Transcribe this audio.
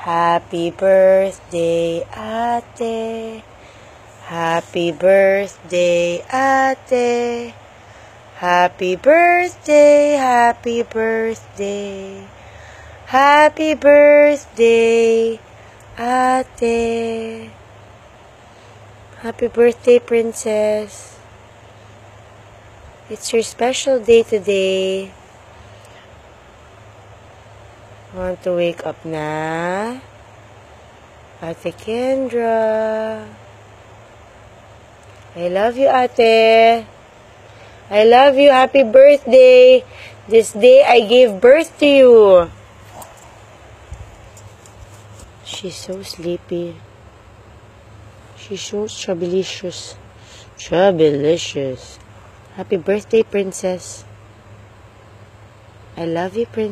Happy birthday, ate. Happy birthday, ate. Happy birthday, happy birthday. Happy birthday, ate. Happy birthday, princess. It's your special day today. Want to wake up na? Ate Kendra. I love you, ate. I love you. Happy birthday. This day I gave birth to you. She's so sleepy. She's so troublicious. Troublicious. Happy birthday, princess. I love you, princess.